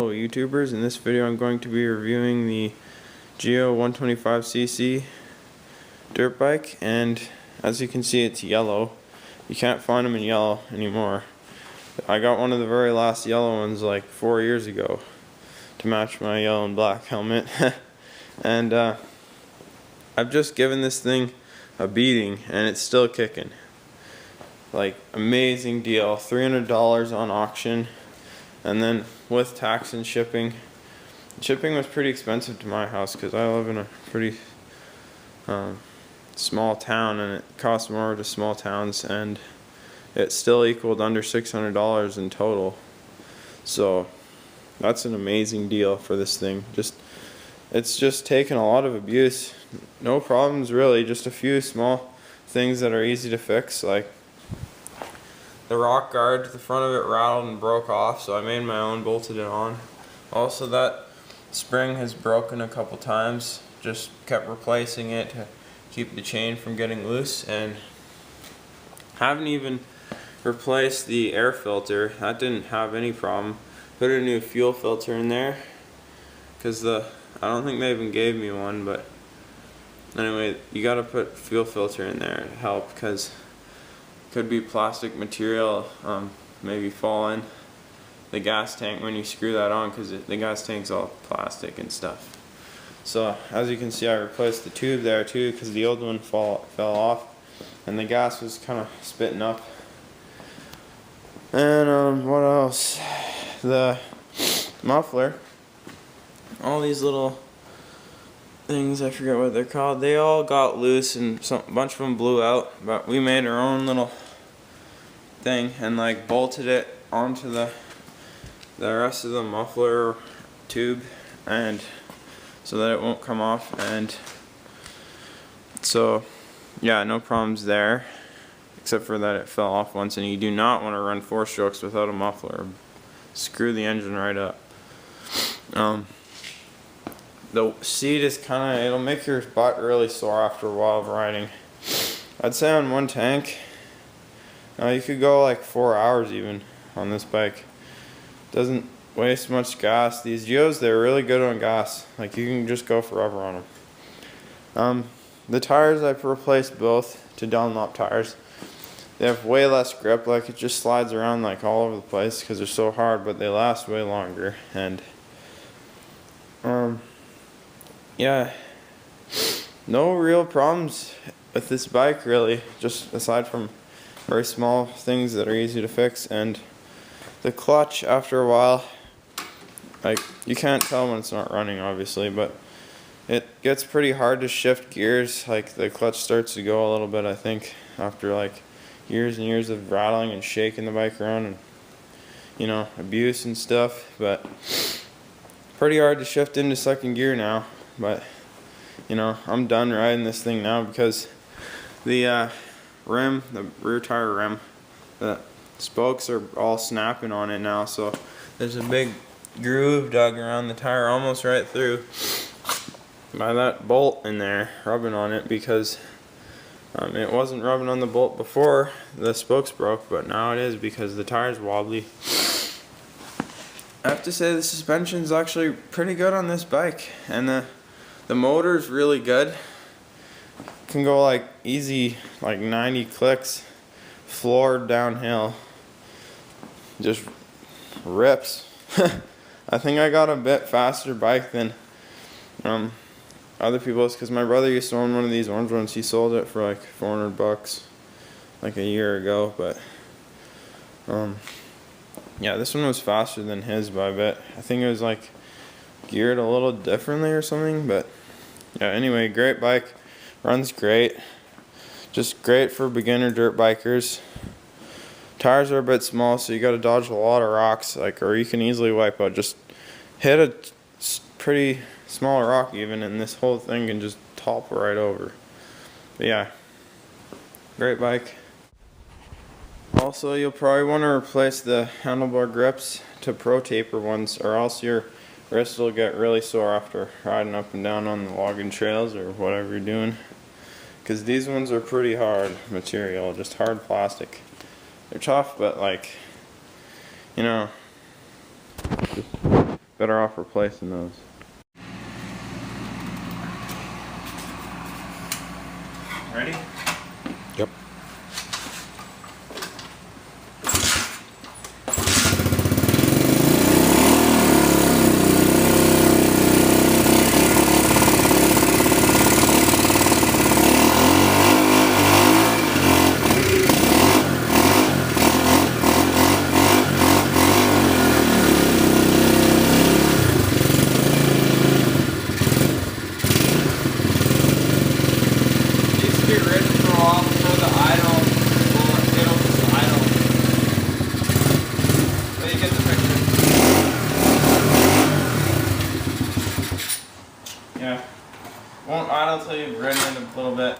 Hello YouTubers, in this video I'm going to be reviewing the Geo 125cc dirt bike, and as you can see it's yellow. You can't find them in yellow anymore. I got one of the very last yellow ones like 4 years ago to match my yellow and black helmet. And I've just given this thing a beating and it's still kicking. Like, amazing deal, $300 on auction, and then with tax and shipping. Shipping was pretty expensive to my house because I live in a pretty small town, and it costs more to small towns, and it still equaled under $600 in total. So that's an amazing deal for this thing. It's just taken a lot of abuse. No problems really, just a few small things that are easy to fix, like the rock guard, the front of it rattled and broke off, so I made my own, bolted it on. Also, that spring has broken a couple times, just kept replacing it to keep the chain from getting loose, and haven't even replaced the air filter. That didn't have any problem. Put a new fuel filter in there because I don't think they even gave me one, but anyway, you gotta put fuel filter in there to help, because could be plastic material maybe fall in the gas tank when you screw that on, because the gas tank's all plastic and stuff. So as you can see, I replaced the tube there too because the old one fell off and the gas was kind of spitting up. And what else? The muffler, all these little things, I forget what they're called, they all got loose and a bunch of them blew out, but we made our own little thing and like bolted it onto the rest of the muffler tube, and so that it won't come off. And so yeah, no problems there, except for that it fell off once, and you do not want to run 4 strokes without a muffler. Screw the engine right up. The seat is it'll make your butt really sore after a while of riding. I'd say on one tank, you could go like 4 hours even on this bike. Doesn't waste much gas. These Geos, they're really good on gas. Like, you can just go forever on them. The tires, I've replaced both to Dunlop tires. They have way less grip. Like, it just slides around like all over the place because they're so hard, but they last way longer. And yeah, no real problems with this bike really, just aside from very small things that are easy to fix. And the clutch, after a while, like, you can't tell when it's not running obviously, but it gets pretty hard to shift gears. Like, the clutch starts to go a little bit, I think, after like years and years of rattling and shaking the bike around and, you know, abuse and stuff. But pretty hard to shift into second gear now. But you know, I'm done riding this thing now because the rim, the rear tire rim, the spokes are all snapping on it now, so there's a big groove dug around the tire almost right through by that bolt in there rubbing on it, because it wasn't rubbing on the bolt before the spokes broke, but now it is because the tire's wobbly. I have to say the suspension's actually pretty good on this bike, and the motor's really good. Can go like easy, like 90 clicks, floored downhill. Just rips. I think I got a bit faster bike than other people's, because my brother used to own one of these orange ones. He sold it for like $400 like a year ago, but yeah, this one was faster than his by a bit. I think it was like geared a little differently or something, but yeah, anyway, great bike, runs great, just great for beginner dirt bikers. Tires are a bit small, so you got to dodge a lot of rocks, like, or you can easily wipe out. Just hit a pretty small rock even, and this whole thing can just topple right over. But yeah, great bike. Also, you'll probably want to replace the handlebar grips to Pro Taper ones, or else your wrist will get really sore after riding up and down on the logging trails or whatever you're doing, because these ones are pretty hard material, just hard plastic. They're tough, but like, you know, better off replacing those. Ready?